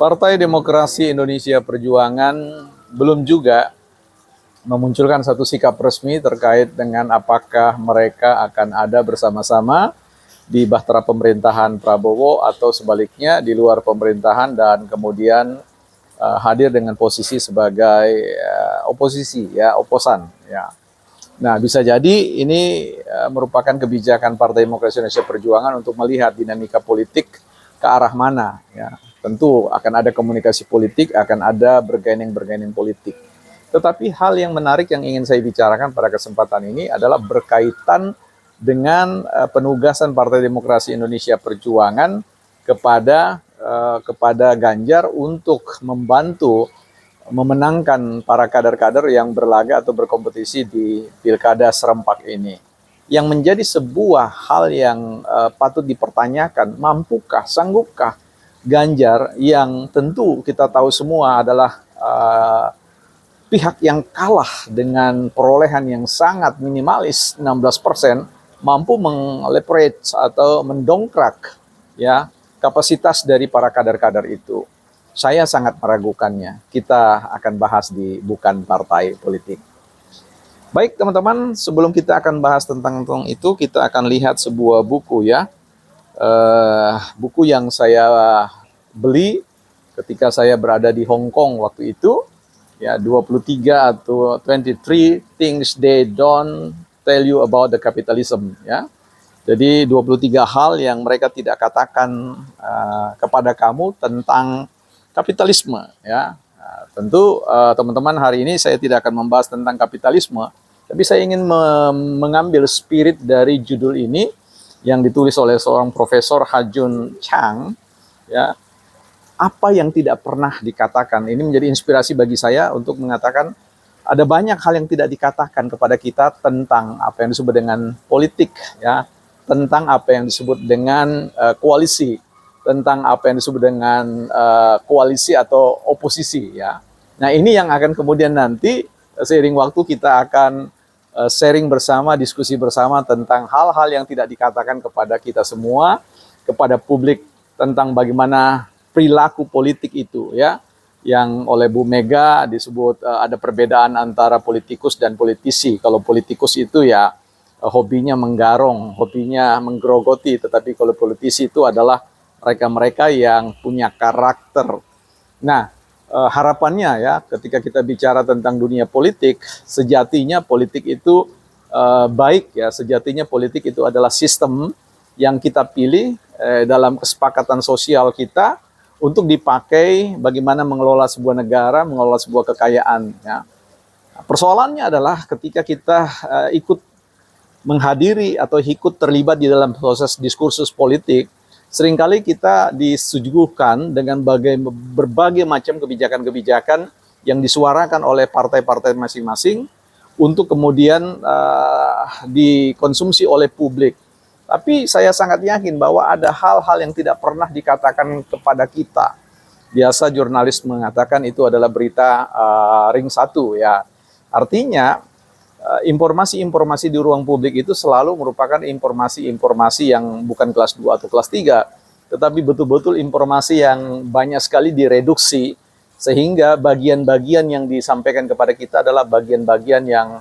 Partai Demokrasi Indonesia Perjuangan belum juga memunculkan satu sikap resmi terkait dengan apakah mereka akan ada bersama-sama di bahtera pemerintahan Prabowo atau sebaliknya di luar pemerintahan dan kemudian hadir dengan posisi sebagai oposisi, ya, oposan, ya. Nah, bisa jadi ini merupakan kebijakan Partai Demokrasi Indonesia Perjuangan untuk melihat dinamika politik ke arah mana, ya. Tentu akan ada komunikasi politik, akan ada bergaining-bergaining politik. Tetapi hal yang menarik yang ingin saya bicarakan pada kesempatan ini adalah berkaitan dengan penugasan Partai Demokrasi Indonesia Perjuangan kepada Ganjar untuk membantu memenangkan para kader-kader yang berlaga atau berkompetisi di Pilkada serentak ini. Yang menjadi sebuah hal yang patut dipertanyakan, mampukah, sanggupkah Ganjar yang tentu kita tahu semua adalah pihak yang kalah dengan perolehan yang sangat minimalis 16%, mampu meleverage atau mendongkrak, ya, kapasitas dari para kader-kader itu. Saya sangat meragukannya. Kita akan bahas di Bukan Partai Politik. Baik teman-teman, sebelum kita akan bahas tentang itu, kita akan lihat sebuah buku, ya. Buku yang saya beli ketika saya berada di Hong Kong waktu itu, ya, 23 atau 23 Things They Don't Tell You About the Capitalism, ya. Jadi 23 hal yang mereka tidak katakan kepada kamu tentang kapitalisme, ya. Tentu teman-teman, hari ini saya tidak akan membahas tentang kapitalisme, tapi saya ingin mengambil spirit dari judul ini yang ditulis oleh seorang Profesor Ha-Joon Chang, ya. Apa yang tidak pernah dikatakan, ini menjadi inspirasi bagi saya untuk mengatakan ada banyak hal yang tidak dikatakan kepada kita tentang apa yang disebut dengan politik, ya, tentang apa yang disebut dengan koalisi, tentang apa yang disebut dengan koalisi atau oposisi, ya. Nah, ini yang akan kemudian nanti seiring waktu kita akan sharing bersama, diskusi bersama tentang hal-hal yang tidak dikatakan kepada kita semua, kepada publik, tentang bagaimana perilaku politik itu, ya, yang oleh Bu Mega disebut ada perbedaan antara politikus dan politisi. Kalau politikus itu ya hobinya menggarong, hobinya menggerogoti, tetapi kalau politisi itu adalah mereka-mereka yang punya karakter. Nah, harapannya, ya, ketika kita bicara tentang dunia politik, sejatinya politik itu baik, ya, sejatinya politik itu adalah sistem yang kita pilih dalam kesepakatan sosial kita untuk dipakai bagaimana mengelola sebuah negara, mengelola sebuah kekayaan, ya. Persoalannya adalah ketika kita ikut menghadiri atau ikut terlibat di dalam proses diskursus politik, seringkali kita disuguhkan dengan berbagai macam kebijakan-kebijakan yang disuarakan oleh partai-partai masing-masing untuk kemudian dikonsumsi oleh publik. Tapi saya sangat yakin bahwa ada hal-hal yang tidak pernah dikatakan kepada kita. Biasa jurnalis mengatakan itu adalah berita ring 1, ya. Artinya informasi-informasi di ruang publik itu selalu merupakan informasi-informasi yang bukan kelas 2 atau kelas 3, tetapi betul-betul informasi yang banyak sekali direduksi, sehingga bagian-bagian yang disampaikan kepada kita adalah bagian-bagian yang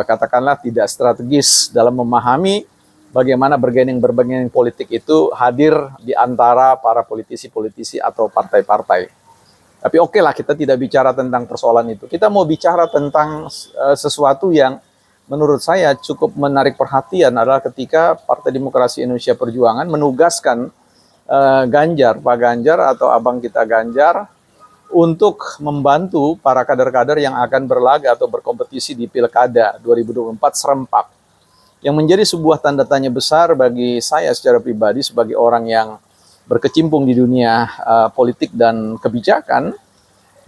katakanlah tidak strategis dalam memahami bagaimana bergaining politik itu hadir di antara para politisi-politisi atau partai-partai. Tapi oke lah, kita tidak bicara tentang persoalan itu. Kita mau bicara tentang sesuatu yang menurut saya cukup menarik perhatian adalah ketika Partai Demokrasi Indonesia Perjuangan menugaskan Ganjar, Pak Ganjar atau abang kita Ganjar untuk membantu para kader-kader yang akan berlaga atau berkompetisi di Pilkada 2024 serentak. Yang menjadi sebuah tanda tanya besar bagi saya secara pribadi sebagai orang yang berkecimpung di dunia politik dan kebijakan,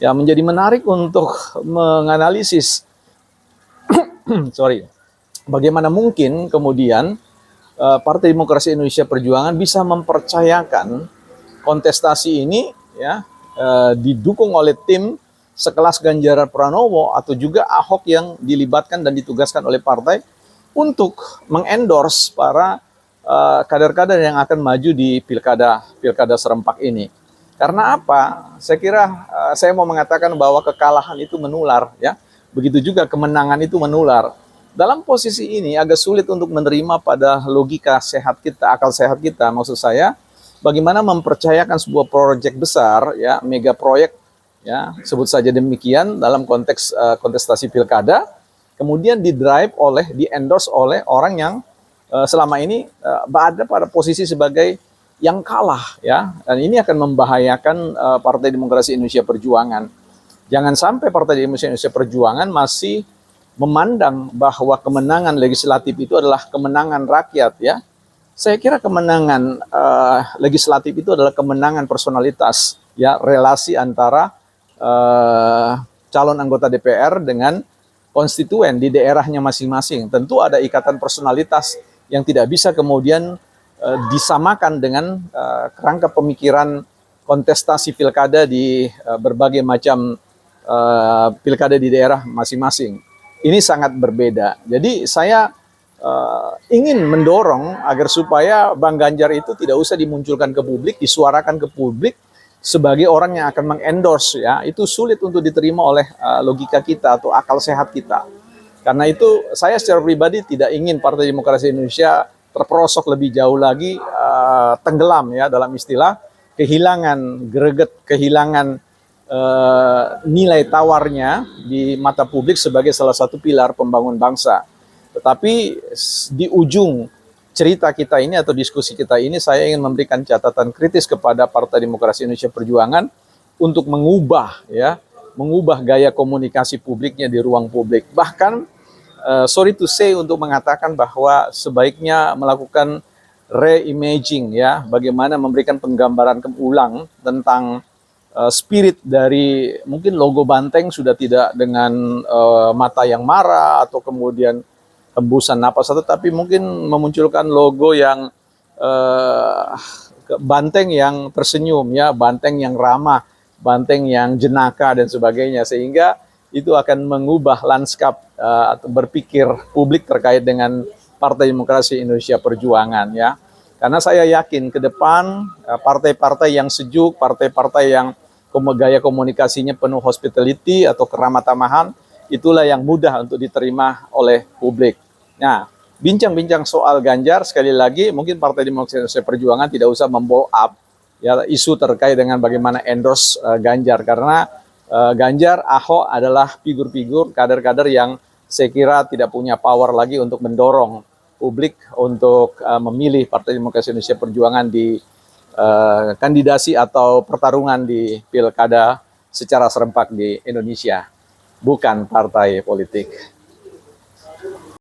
ya, menjadi menarik untuk menganalisis bagaimana mungkin kemudian Partai Demokrasi Indonesia Perjuangan bisa mempercayakan kontestasi ini, ya, didukung oleh tim sekelas Ganjar Pranowo atau juga Ahok yang dilibatkan dan ditugaskan oleh partai untuk mengendorse para kader-kader yang akan maju di pilkada serentak ini. Karena apa? Saya kira saya mau mengatakan bahwa kekalahan itu menular, ya. Begitu juga kemenangan itu menular. Dalam posisi ini agak sulit untuk menerima pada logika sehat kita, akal sehat kita. Maksud saya, bagaimana mempercayakan sebuah proyek besar, ya, mega proyek, ya, sebut saja demikian dalam konteks kontestasi pilkada, kemudian di endorse oleh orang yang selama ini berada pada posisi sebagai yang kalah, ya, dan ini akan membahayakan Partai Demokrasi Indonesia Perjuangan. Jangan sampai Partai Demokrasi Indonesia Perjuangan masih memandang bahwa kemenangan legislatif itu adalah kemenangan rakyat, ya. Saya kira kemenangan legislatif itu adalah kemenangan personalitas, ya, relasi antara calon anggota DPR dengan konstituen di daerahnya masing-masing. Tentu ada ikatan personalitas yang tidak bisa kemudian disamakan dengan kerangka pemikiran kontestasi pilkada di berbagai macam pilkada di daerah masing-masing. Ini sangat berbeda. Jadi saya ingin mendorong agar supaya Bang Ganjar itu tidak usah dimunculkan ke publik, disuarakan ke publik sebagai orang yang akan mengendorse, ya. Itu sulit untuk diterima oleh logika kita atau akal sehat kita. Karena itu saya secara pribadi tidak ingin Partai Demokrasi Indonesia terperosok lebih jauh lagi, tenggelam, ya, dalam istilah kehilangan greget, kehilangan nilai tawarnya di mata publik sebagai salah satu pilar pembangun bangsa. Tetapi di ujung cerita kita ini atau diskusi kita ini, saya ingin memberikan catatan kritis kepada Partai Demokrasi Indonesia Perjuangan untuk mengubah gaya komunikasi publiknya di ruang publik. Bahkan sorry to say untuk mengatakan bahwa sebaiknya melakukan reimaging, ya, bagaimana memberikan penggambaran ulang tentang spirit dari mungkin logo banteng sudah tidak dengan mata yang marah atau kemudian hembusan napas, tetapi mungkin memunculkan logo yang banteng yang tersenyum, ya, banteng yang ramah, banteng yang jenaka dan sebagainya, sehingga itu akan mengubah lanskap atau berpikir publik terkait dengan Partai Demokrasi Indonesia Perjuangan, ya. Karena saya yakin ke depan partai-partai yang sejuk, partai-partai yang gaya komunikasinya penuh hospitality atau keramah tamahan, itulah yang mudah untuk diterima oleh publik. Nah, bincang-bincang soal Ganjar, sekali lagi mungkin Partai Demokrasi Indonesia Perjuangan tidak usah memblow up, ya, isu terkait dengan bagaimana endorse Ganjar, karena Ganjar, Ahok adalah figur-figur kader-kader yang saya kira tidak punya power lagi untuk mendorong publik untuk memilih Partai Demokrasi Indonesia Perjuangan di kandidasi atau pertarungan di pilkada secara serempak di Indonesia, bukan partai politik.